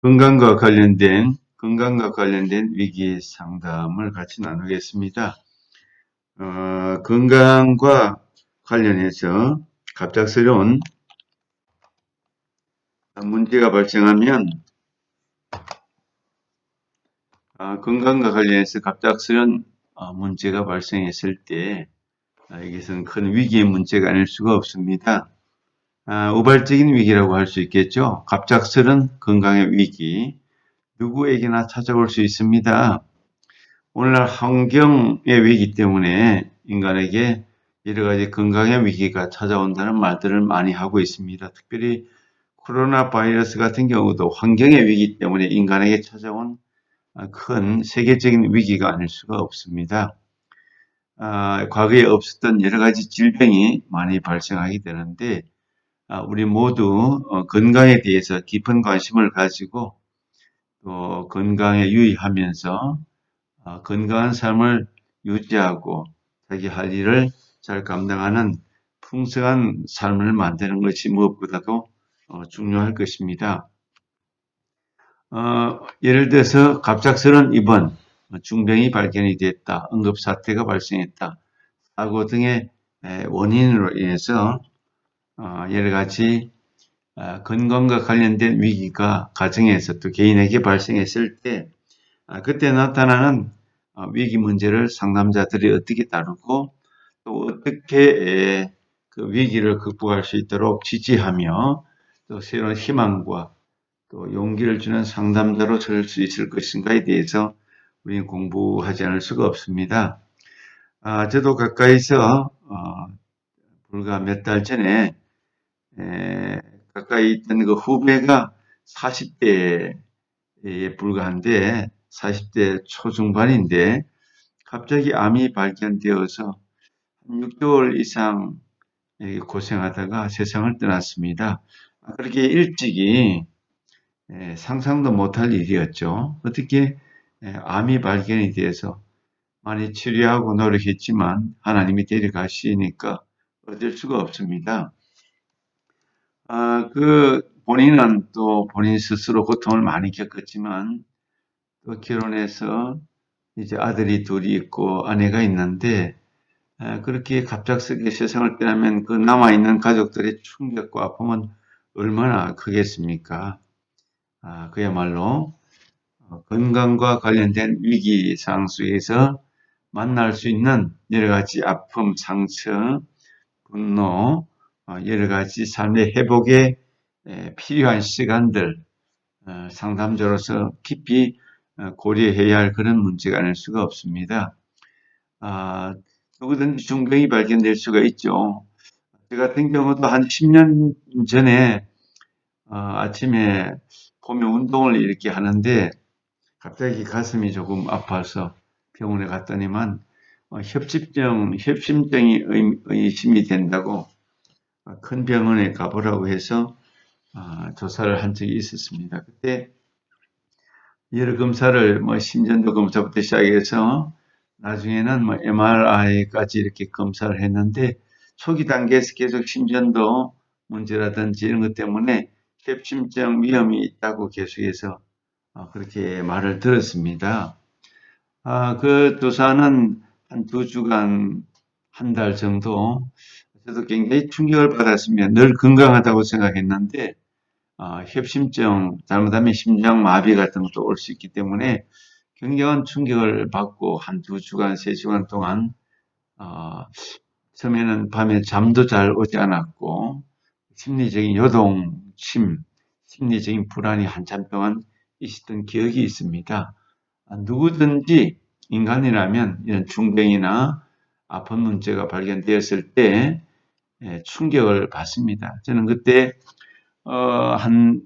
건강과 관련된 위기 상담을 같이 나누겠습니다. 건강과 관련해서 갑작스러운 문제가 발생하면 건강과 관련해서 갑작스러운 문제가 발생했을 때 이것은 큰 위기의 문제가 아닐 수가 없습니다. 우발적인 위기라고 할 수 있겠죠. 갑작스러운 건강의 위기, 누구에게나 찾아올 수 있습니다. 오늘날 환경의 위기 때문에 인간에게 여러 가지 건강의 위기가 찾아온다는 말들을 많이 하고 있습니다. 특별히 코로나 바이러스 같은 경우도 환경의 위기 때문에 인간에게 찾아온 큰 세계적인 위기가 아닐 수가 없습니다. 과거에 없었던 여러 가지 질병이 많이 발생하게 되는데 우리 모두 건강에 대해서 깊은 관심을 가지고 또 건강에 유의하면서 건강한 삶을 유지하고 자기 할 일을 잘 감당하는 풍성한 삶을 만드는 것이 무엇보다도 중요할 것입니다. 예를 들어서 갑작스러운 입원, 중병이 발견이 됐다, 응급사태가 발생했다, 사고 등의 원인으로 인해서 여러 가지 건강과 관련된 위기가 가정에서 또 개인에게 발생했을 때 그때 나타나는 위기 문제를 상담자들이 어떻게 다루고 또 어떻게 그 위기를 극복할 수 있도록 지지하며 또 새로운 희망과 또 용기를 주는 상담자로 설 수 있을 것인가에 대해서 우리는 공부하지 않을 수가 없습니다. 저도 가까이서 불과 몇 달 전에 가까이 있던 그 후배가 40대에 불과한데 40대 초중반인데 갑자기 암이 발견되어서 6개월 이상 고생하다가 세상을 떠났습니다. 그렇게 일찍이 상상도 못할 일이었죠. 어떻게 암이 발견이 돼서 많이 치료하고 노력했지만 하나님이 데려가시니까 어쩔 수가 없습니다. 본인은 또 본인 스스로 고통을 많이 겪었지만 또 결혼해서 이제 아들이 둘이 있고 아내가 있는데 그렇게 갑작스럽게 세상을 떠나면 그 남아있는 가족들의 충격과 아픔은 얼마나 크겠습니까? 그야말로 건강과 관련된 위기 상황 속에서 만날 수 있는 여러 가지 아픔, 상처, 분노, 여러 가지 삶의 회복에 필요한 시간들, 상담자로서 깊이 고려해야 할 그런 문제가 아닐 수가 없습니다. 누구든지 중병이 발견될 수가 있죠. 저 같은 경우도 한 10년 전에 아침에 보면 운동을 이렇게 하는데 갑자기 가슴이 조금 아파서 병원에 갔더니만 협심증이 의심이 된다고 큰 병원에 가보라고 해서 조사를 한 적이 있었습니다. 그때 여러 검사를 심전도 검사부터 시작해서 나중에는 MRI까지 이렇게 검사를 했는데 초기 단계에서 계속 심전도 문제라든지 이런 것 때문에 협심증 위험이 있다고 계속해서 그렇게 말을 들었습니다. 그 조사는 한 2주간, 한 달 정도 저도 굉장히 충격을 받았습니다. 늘 건강하다고 생각했는데 협심증, 잘못하면 심장마비 같은 것도 올 수 있기 때문에 굉장한 충격을 받고 한 2주간, 3주간 동안 처음에는 밤에 잠도 잘 오지 않았고 심리적인 요동침, 심리적인 불안이 한참 동안 있었던 기억이 있습니다. 누구든지 인간이라면 이런 중병이나 아픈 문제가 발견되었을 때 충격을 받습니다. 저는 그때 한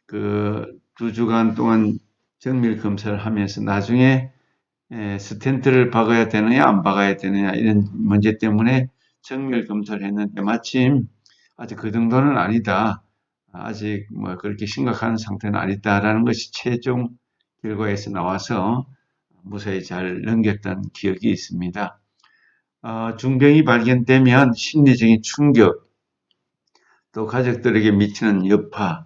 2주간 동안 정밀 검사를 하면서 나중에 스텐트를 박아야 되느냐 안 박아야 되느냐 이런 문제 때문에 정밀 검사를 했는데 마침 아직 그 정도는 아니다. 아직 그렇게 심각한 상태는 아니다라는 것이 최종 결과에서 나와서 무사히 잘 넘겼던 기억이 있습니다. 중병이 발견되면 심리적인 충격, 또 가족들에게 미치는 여파,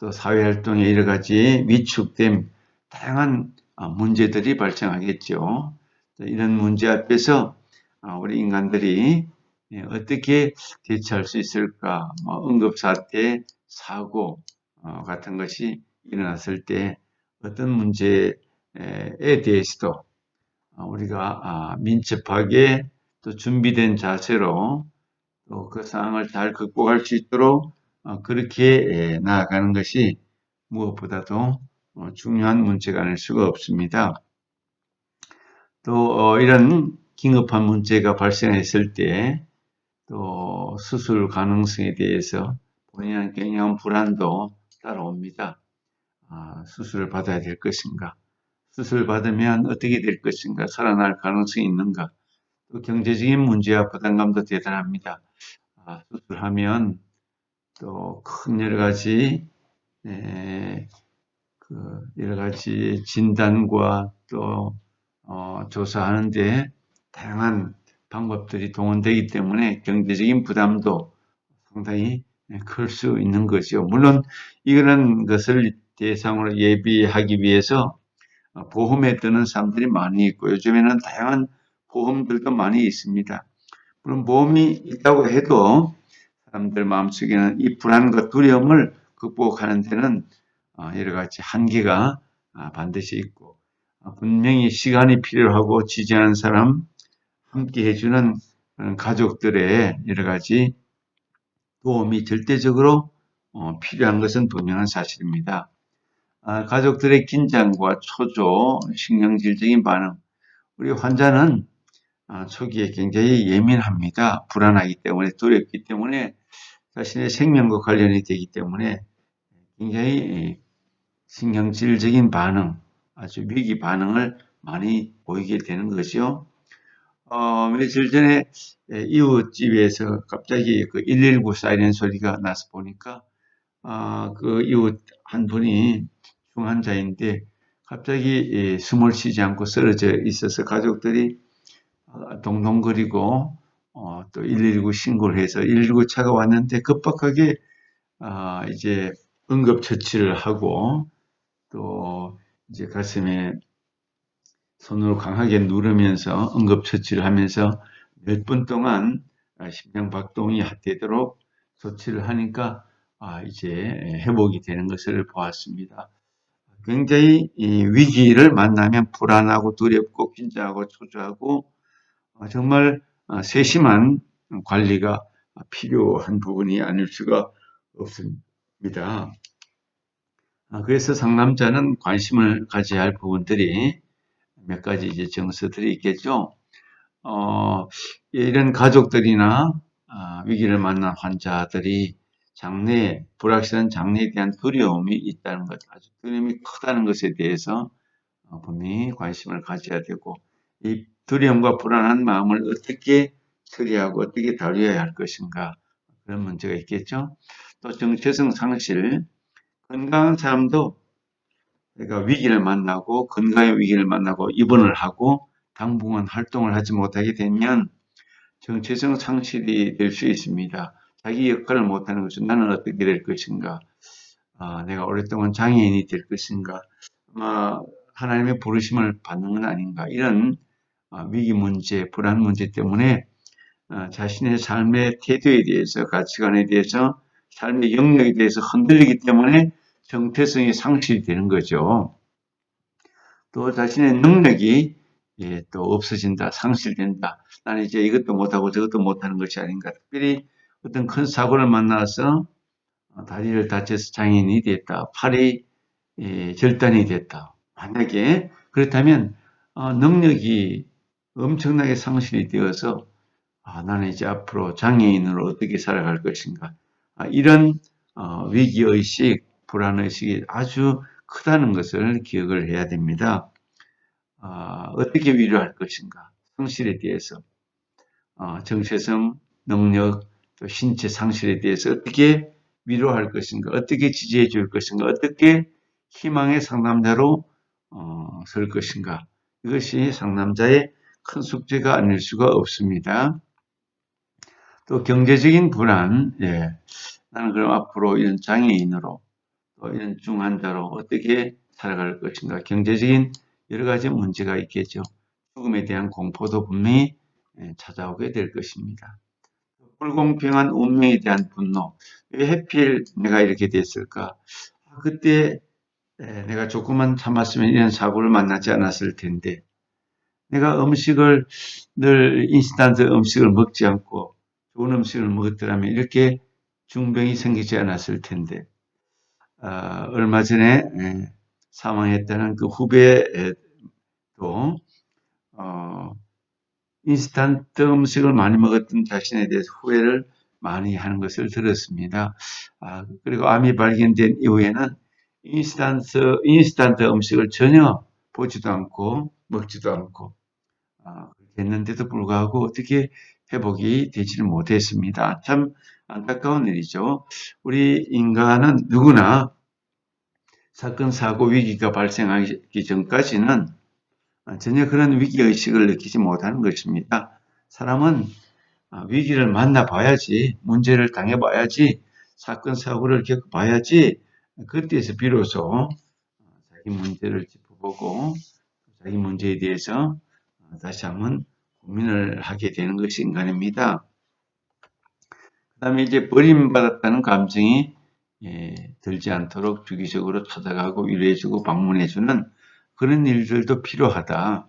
또 사회활동에 여러 가지 위축됨, 다양한 문제들이 발생하겠죠. 이런 문제 앞에서 우리 인간들이 어떻게 대처할 수 있을까? 응급사태, 사고 같은 것이 일어났을 때 어떤 문제에 대해서도 우리가 민첩하게 또 준비된 자세로 또 그 상황을 잘 극복할 수 있도록 그렇게 나아가는 것이 무엇보다도 중요한 문제가 아닐 수가 없습니다. 또 이런 긴급한 문제가 발생했을 때 또 수술 가능성에 대해서 본인은 굉장한 불안도 따라옵니다. 수술을 받아야 될 것인가? 수술을 받으면 어떻게 될 것인가? 살아날 가능성이 있는가? 또 경제적인 문제와 부담감도 대단합니다. 수술하면 또 큰 여러 가지 여러 가지 진단과 또 조사하는데 다양한 방법들이 동원되기 때문에 경제적인 부담도 상당히 클 수 있는 거죠. 물론 이런 것을 대상으로 예비하기 위해서 보험에 드는 사람들이 많이 있고 요즘에는 다양한 보험들도 많이 있습니다. 물론 보험이 있다고 해도 사람들 마음속에는 이 불안과 두려움을 극복하는 데는 여러 가지 한계가 반드시 있고 분명히 시간이 필요하고 지지하는 사람, 함께 해주는 가족들의 여러 가지 도움이 절대적으로 필요한 것은 분명한 사실입니다. 가족들의 긴장과 초조, 신경질적인 반응. 우리 환자는 초기에 굉장히 예민합니다. 불안하기 때문에, 두렵기 때문에 자신의 생명과 관련이 되기 때문에 굉장히 신경질적인 반응, 아주 위기 반응을 많이 보이게 되는 거죠. 며칠 전에 이웃집에서 갑자기 그 119 사이렌 소리가 나서 보니까 그 이웃 한 분이 중환자인데 갑자기 숨을 쉬지 않고 쓰러져 있어서 가족들이 동동거리고 또 119 신고를 해서 119 차가 왔는데 급박하게 이제 응급처치를 하고 또 이제 가슴에 손으로 강하게 누르면서 응급처치를 하면서 몇 분 동안 심장박동이 되도록 조치를 하니까 이제 회복이 되는 것을 보았습니다. 굉장히 위기를 만나면 불안하고 두렵고 긴장하고 초조하고 정말 세심한 관리가 필요한 부분이 아닐 수가 없습니다. 그래서 상담자는 관심을 가져야 할 부분들이 몇 가지 이제 정서들이 있겠죠. 이런 가족들이나 위기를 만난 환자들이 불확실한 장래에 대한 두려움이 있다는 것, 아주 두려움이 크다는 것에 대해서 분명히 관심을 가져야 되고, 이 두려움과 불안한 마음을 어떻게 처리하고 어떻게 다루어야 할 것인가, 그런 문제가 있겠죠. 또 정체성 상실, 건강한 사람도 그러니까 위기를 만나고 건강의 위기를 만나고 입원을 하고 당분간 활동을 하지 못하게 되면 정체성 상실이 될 수 있습니다. 자기 역할을 못하는 것은 나는 어떻게 될 것인가, 내가 오랫동안 장애인이 될 것인가, 하나님의 부르심을 받는 건 아닌가, 이런 위기 문제, 불안 문제 때문에 자신의 삶의 태도에 대해서, 가치관에 대해서, 삶의 영역에 대해서 흔들리기 때문에 정체성이 상실되는 거죠. 또 자신의 능력이 또 없어진다, 상실된다. 나는 이제 이것도 못하고 저것도 못하는 것이 아닌가. 특별히 어떤 큰 사고를 만나서 다리를 다쳐서 장애인이 됐다, 팔이 절단이 됐다. 만약에 그렇다면 능력이 엄청나게 상실이 되어서 나는 이제 앞으로 장애인으로 어떻게 살아갈 것인가. 이런 위기의식, 불안의식이 아주 크다는 것을 기억을 해야 됩니다. 어떻게 위로할 것인가. 상실에 대해서, 정체성, 능력, 또 신체 상실에 대해서 어떻게 위로할 것인가. 어떻게 지지해 줄 것인가. 어떻게 희망의 상담자로 설 것인가. 이것이 상담자의 큰 숙제가 아닐 수가 없습니다. 또 경제적인 불안, 나는 그럼 앞으로 이런 장애인으로 이런 중환자로 어떻게 살아갈 것인가, 경제적인 여러 가지 문제가 있겠죠. 죽음에 대한 공포도 분명히 찾아오게 될 것입니다. 불공평한 운명에 대한 분노. 왜 하필 내가 이렇게 됐을까? 그때 내가 조금만 참았으면 이런 사고를 만나지 않았을 텐데, 내가 음식을 늘 인스턴트 음식을 먹지 않고 좋은 음식을 먹었더라면 이렇게 중병이 생기지 않았을 텐데, 얼마 전에 사망했다는 그 후배도 어, 인스턴트 음식을 많이 먹었던 자신에 대해서 후회를 많이 하는 것을 들었습니다. 그리고 암이 발견된 이후에는 인스턴트 음식을 전혀 보지도 않고 먹지도 않고 했는데도 불구하고 어떻게 회복이 되지는 못했습니다. 참 안타까운 일이죠. 우리 인간은 누구나 사건, 사고, 위기가 발생하기 전까지는 전혀 그런 위기의식을 느끼지 못하는 것입니다. 사람은 위기를 만나봐야지, 문제를 당해봐야지, 사건, 사고를 겪어봐야지, 그때에서 비로소 자기 문제를 짚어보고 자기 문제에 대해서 다시 한번 고민을 하게 되는 것이 인간입니다. 그 다음에 이제 버림받았다는 감정이 들지 않도록 주기적으로 찾아가고 위로해주고 방문해주는 그런 일들도 필요하다.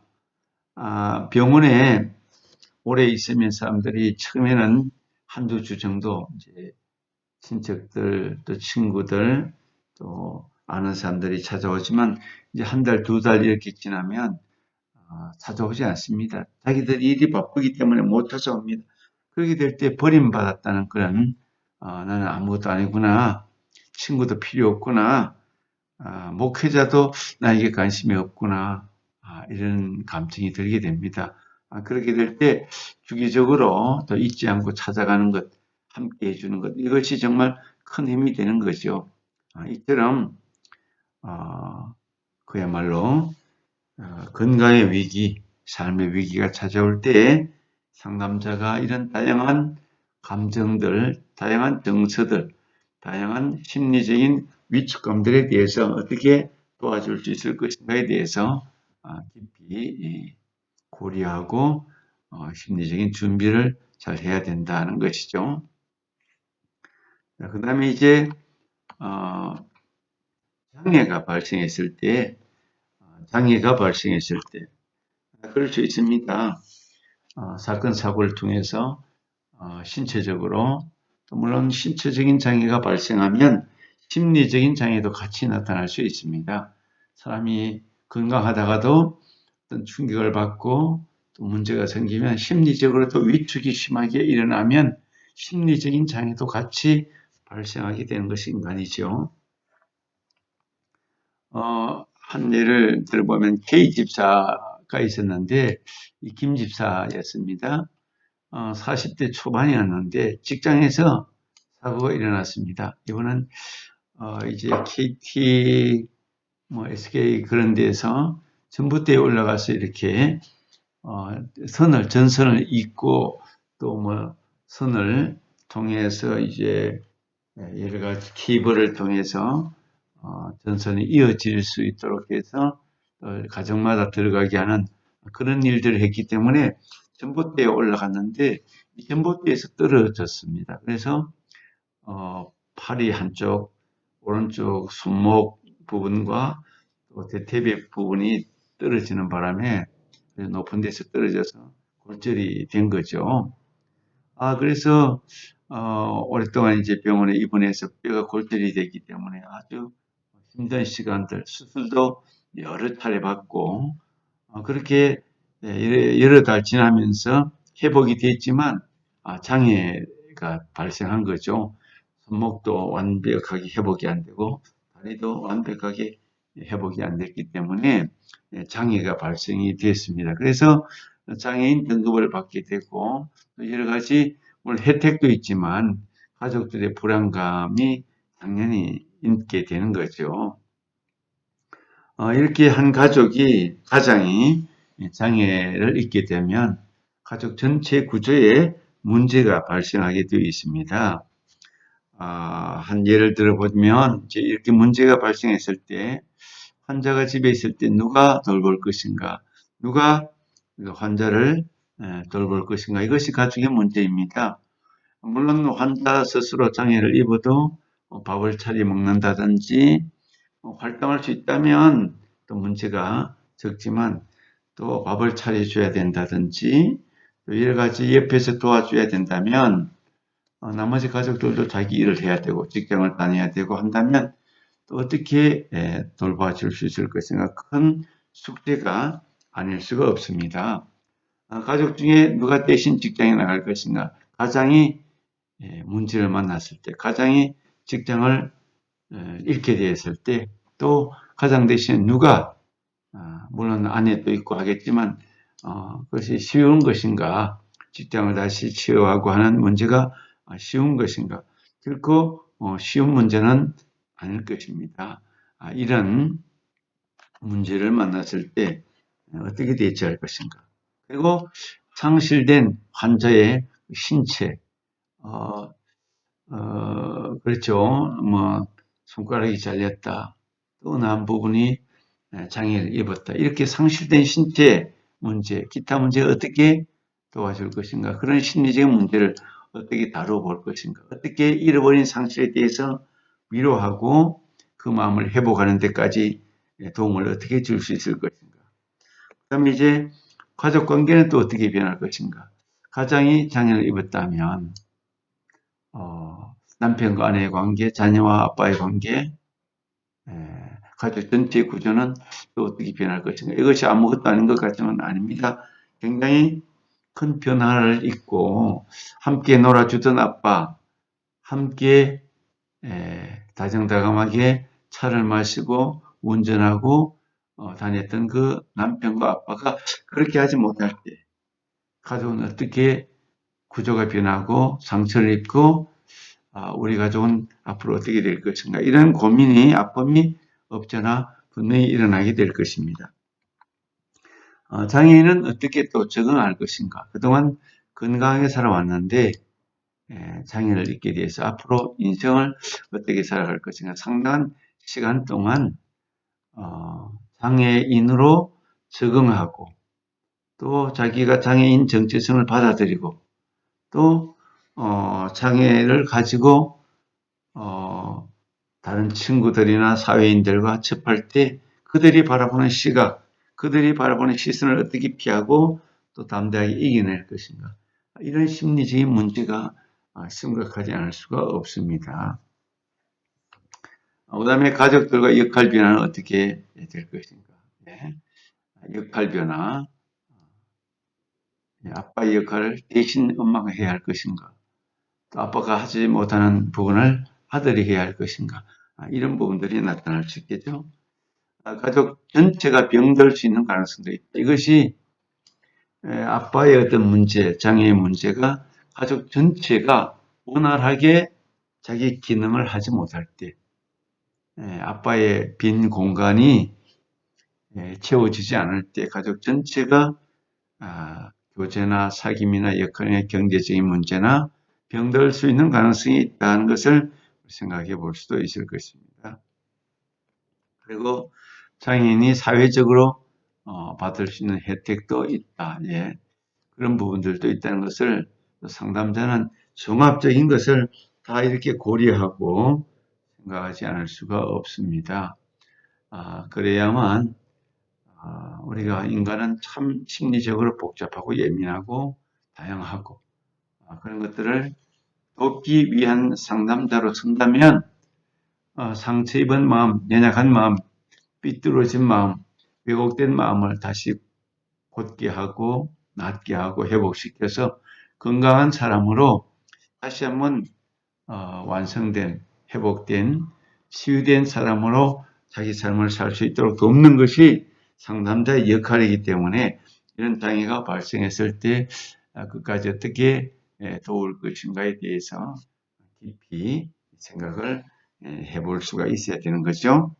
병원에 오래 있으면 사람들이 처음에는 한두 주 정도 이제 친척들 또 친구들 또 아는 사람들이 찾아오지만 이제 한 달, 두 달 이렇게 지나면 찾아오지 않습니다. 자기들 일이 바쁘기 때문에 못 찾아옵니다. 그렇게 될 때 버림받았다는 그런 나는 아무것도 아니구나, 친구도 필요 없구나, 목회자도 나에게 관심이 없구나, 이런 감정이 들게 됩니다. 그렇게 될 때 주기적으로 또 잊지 않고 찾아가는 것, 함께 해주는 것, 이것이 정말 큰 힘이 되는 거죠. 이처럼 그야말로 건강의 위기, 삶의 위기가 찾아올 때 상담자가 이런 다양한 감정들, 다양한 정서들, 다양한 심리적인 위축감들에 대해서 어떻게 도와줄 수 있을 것인가에 대해서 깊이 고려하고 심리적인 준비를 잘 해야 된다는 것이죠. 그 다음에 이제 장애가 발생했을 때 그럴 수 있습니다. 사건 사고를 통해서 신체적으로, 물론 신체적인 장애가 발생하면 심리적인 장애도 같이 나타날 수 있습니다. 사람이 건강하다가도 어떤 충격을 받고 또 문제가 생기면 심리적으로 또 위축이 심하게 일어나면 심리적인 장애도 같이 발생하게 되는 것이 인간이죠. 한 예를 들어보면 K 집사가 있었는데 이 김 집사였습니다. 40대 초반이었는데 직장에서 사고가 일어났습니다. 이번은 이제 KT, SK 그런 데서 전봇대에 올라가서 이렇게 전선을 잇고 또 선을 통해서 이제 여러 가지 케이블을 통해서 전선이 이어질 수 있도록 해서 가정마다 들어가게 하는 그런 일들을 했기 때문에 전봇대에 올라갔는데 이 전봇대에서 떨어졌습니다. 그래서 팔이 한쪽, 오른쪽 손목 부분과 또 대퇴배 부분이 떨어지는 바람에 높은 데서 떨어져서 골절이 된 거죠. 그래서 오랫동안 이제 병원에 입원해서 뼈가 골절이 됐기 때문에 아주 힘든 시간들, 수술도 여러 차례 받고 그렇게 여러 달 지나면서 회복이 됐지만 장애가 발생한 거죠. 손목도 완벽하게 회복이 안 되고 다리도 완벽하게 회복이 안 됐기 때문에 장애가 발생이 됐습니다. 그래서 장애인 등급을 받게 되고 여러 가지 혜택도 있지만 가족들의 불안감이 당연히 있게 되는 거죠. 이렇게 한 가장이 장애를 입게 되면 가족 전체 구조에 문제가 발생하게 되어 있습니다. 한 예를 들어보면, 이제 이렇게 문제가 발생했을 때, 환자가 집에 있을 때 누가 돌볼 것인가, 누가 환자를 돌볼 것인가, 이것이 가족의 문제입니다. 물론 환자 스스로 장애를 입어도 밥을 차려 먹는다든지 활동할 수 있다면 또 문제가 적지만, 또 밥을 차려줘야 된다든지 또 여러 가지 옆에서 도와줘야 된다면, 나머지 가족들도 자기 일을 해야 되고 직장을 다녀야 되고 한다면 또 어떻게 돌봐줄 수 있을 것인가, 큰 숙제가 아닐 수가 없습니다. 가족 중에 누가 대신 직장에 나갈 것인가, 가장이 문제를 만났을 때, 가장이 직장을 잃게 되었을 때, 또 가장 대신에 누가, 물론 아내도 있고 하겠지만 그것이 쉬운 것인가, 직장을 다시 취업하고 하는 문제가 쉬운 것인가, 결코 쉬운 문제는 아닐 것입니다. 이런 문제를 만났을 때 어떻게 대처할 것인가, 그리고 상실된 환자의 신체, 어, 그렇죠. 뭐 손가락이 잘렸다, 또 어느 한 부분이 장애를 입었다, 이렇게 상실된 신체 문제, 기타 문제를 어떻게 도와줄 것인가, 그런 심리적인 문제를 어떻게 다뤄볼 것인가, 어떻게 잃어버린 상실에 대해서 위로하고 그 마음을 회복하는 데까지 도움을 어떻게 줄 수 있을 것인가. 그 다음에 이제 가족 관계는 또 어떻게 변할 것인가. 가장이 장애를 입었다면 남편과 아내의 관계, 자녀와 아빠의 관계, 가족 전체의 구조는 또 어떻게 변할 것인가. 이것이 아무것도 아닌 것 같지만 아닙니다. 굉장히 큰 변화를 있고, 함께 놀아주던 아빠, 함께 다정다감하게 차를 마시고 운전하고 다녔던 그 남편과 아빠가 그렇게 하지 못할 때 가족은 어떻게 구조가 변하고 상처를 입고, 우리 가족은 앞으로 어떻게 될 것인가, 이런 고민이, 아픔이 없잖아 분명히 일어나게 될 것입니다. 장애인은 어떻게 또 적응할 것인가. 그동안 건강하게 살아왔는데 장애를 입게 돼서 앞으로 인생을 어떻게 살아갈 것인가. 상당한 시간 동안 장애인으로 적응하고, 또 자기가 장애인 정체성을 받아들이고, 또 장애를 가지고 다른 친구들이나 사회인들과 접할 때 그들이 바라보는 시각, 그들이 바라보는 시선을 어떻게 피하고 또 담대하게 이겨낼 것인가. 이런 심리적인 문제가 심각하지 않을 수가 없습니다. 그 다음에 가족들과 역할 변화는 어떻게 될 것인가. 네. 역할 변화, 아빠의 역할을 대신 엄마가 해야 할 것인가, 또 아빠가 하지 못하는 부분을 아들이 해야 할 것인가, 이런 부분들이 나타날 수 있겠죠. 가족 전체가 병들 수 있는 가능성도 있다. 이것이 아빠의 어떤 문제, 장애의 문제가 가족 전체가 원활하게 자기 기능을 하지 못할 때, 아빠의 빈 공간이 채워지지 않을 때 가족 전체가 교제나 사귐이나 역할이나 경제적인 문제나 병들 수 있는 가능성이 있다는 것을 생각해 볼 수도 있을 것입니다. 그리고 장애인이 사회적으로 받을 수 있는 혜택도 있다. 예. 그런 부분들도 있다는 것을 상담자는 종합적인 것을 다 이렇게 고려하고 생각하지 않을 수가 없습니다. 그래야만 우리가 인간은 참 심리적으로 복잡하고 예민하고 다양하고 그런 것들을 돕기 위한 상담자로 선다면 상처 입은 마음, 연약한 마음, 삐뚤어진 마음, 왜곡된 마음을 다시 곧게 하고 낫게 하고 회복시켜서 건강한 사람으로 다시 한번 완성된, 회복된, 치유된 사람으로 자기 삶을 살 수 있도록 돕는 것이 상담자의 역할이기 때문에, 이런 장애가 발생했을 때 그까지 어떻게 도울 것인가에 대해서 깊이 생각을 해볼 수가 있어야 되는 거죠.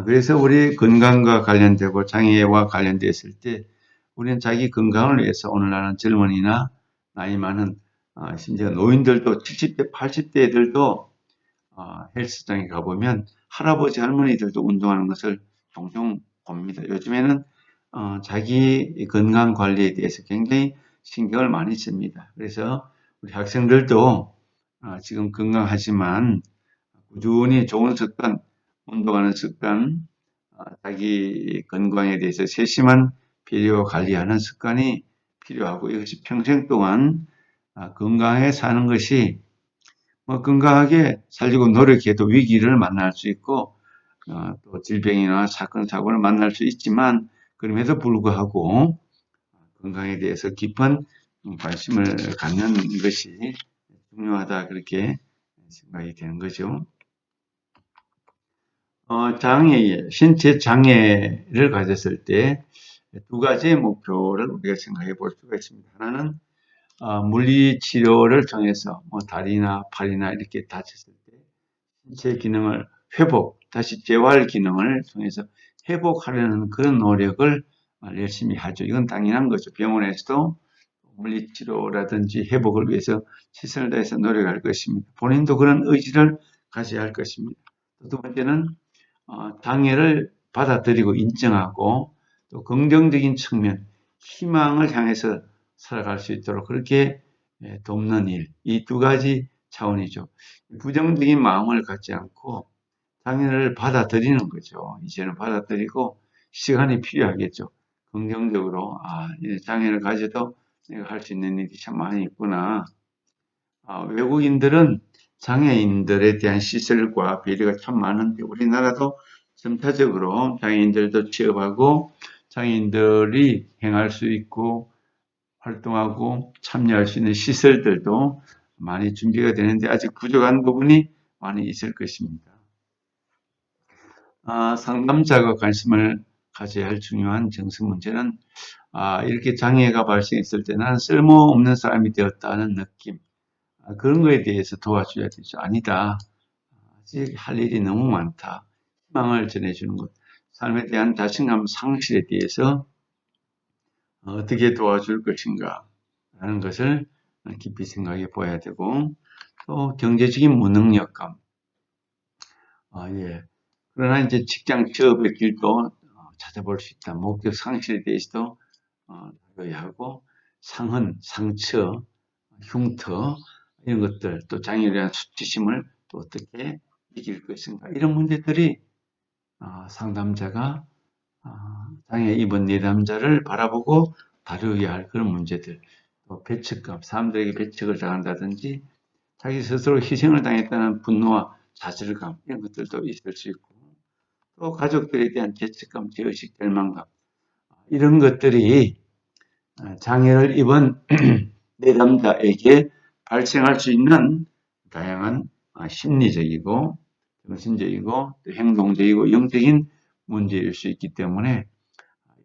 그래서 우리 건강과 관련되고 장애와 관련됐을 때 우리는 자기 건강을 위해서 오늘날은 젊은이나 나이 많은 심지어 노인들도 70대, 80대들도 헬스장에 가보면 할아버지 할머니들도 운동하는 것을 종종 봅니다. 요즘에는 자기 건강 관리에 대해서 굉장히 신경을 많이 씁니다. 그래서 우리 학생들도 지금 건강하지만 꾸준히 좋은 습관, 운동하는 습관, 자기 건강에 대해서 세심한 배려와 관리하는 습관이 필요하고 이것이 평생 동안 건강하게 사는 것이 건강하게 살려고 노력해도 위기를 만날 수 있고 또 질병이나 사건 사고를 만날 수 있지만 그럼에도 불구하고 건강에 대해서 깊은 관심을 갖는 것이 중요하다 그렇게 생각이 되는 거죠. 신체 장애를 가졌을 때 두 가지의 목표를 우리가 생각해 볼 수가 있습니다. 하나는 물리치료를 통해서 다리나 팔이나 이렇게 다쳤을 때 신체 기능을 다시 재활 기능을 통해서 회복하려는 그런 노력을 열심히 하죠. 이건 당연한 거죠. 병원에서도 물리치료라든지 회복을 위해서 최선을 다해서 노력할 것입니다. 본인도 그런 의지를 가져야 할 것입니다. 두 번째는 장애를 받아들이고 인정하고 또 긍정적인 측면, 희망을 향해서 살아갈 수 있도록 그렇게 돕는 일, 이 두 가지 차원이죠. 부정적인 마음을 갖지 않고 장애를 받아들이는 거죠. 이제는 받아들이고 시간이 필요하겠죠. 긍정적으로 장애를 가져도 내가 할 수 있는 일이 참 많이 있구나. 외국인들은 장애인들에 대한 시설과 배려가 참 많은데 우리나라도 점차적으로 장애인들도 취업하고 장애인들이 행할 수 있고 활동하고 참여할 수 있는 시설들도 많이 준비가 되는데 아직 부족한 부분이 많이 있을 것입니다. 상담자가 관심을 가져야 할 중요한 정신 문제는 이렇게 장애가 발생했을 때 나는 쓸모없는 사람이 되었다는 느낌, 그런 거에 대해서 도와줘야 되죠. 아니다. 아직 할 일이 너무 많다. 희망을 전해주는 것. 삶에 대한 자신감 상실에 대해서 어떻게 도와줄 것인가 라는 것을 깊이 생각해 봐야 되고 또 경제적인 무능력감. 예. 그러나 이제 직장 취업의 길도 찾아볼 수 있다. 목적 상실에 대해서도 다뤄야 하고 상흔, 상처, 흉터 이런 것들 또 장애에 대한 수치심을 또 어떻게 이길 것인가 이런 문제들이 상담자가 장애 입은 내담자를 바라보고 다루어야 할 그런 문제들 또 배척감, 사람들에게 배척을 당한다든지 자기 스스로 희생을 당했다는 분노와 좌절감 이런 것들도 있을 수 있고 또 가족들에 대한 죄책감, 죄의식, 절망감 이런 것들이 장애를 입은 내담자에게 발생할 수 있는 다양한 심리적이고 정신적이고 또 행동적이고 영적인 문제일 수 있기 때문에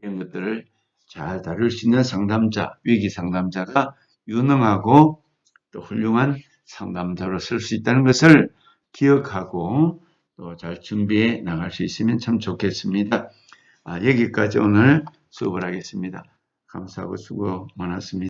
이런 것들을 잘 다룰 수 있는 상담자, 위기 상담자가 유능하고 또 훌륭한 상담자로 쓸 수 있다는 것을 기억하고 또 잘 준비해 나갈 수 있으면 참 좋겠습니다. 여기까지 오늘 수업을 하겠습니다. 감사하고 수고 많았습니다.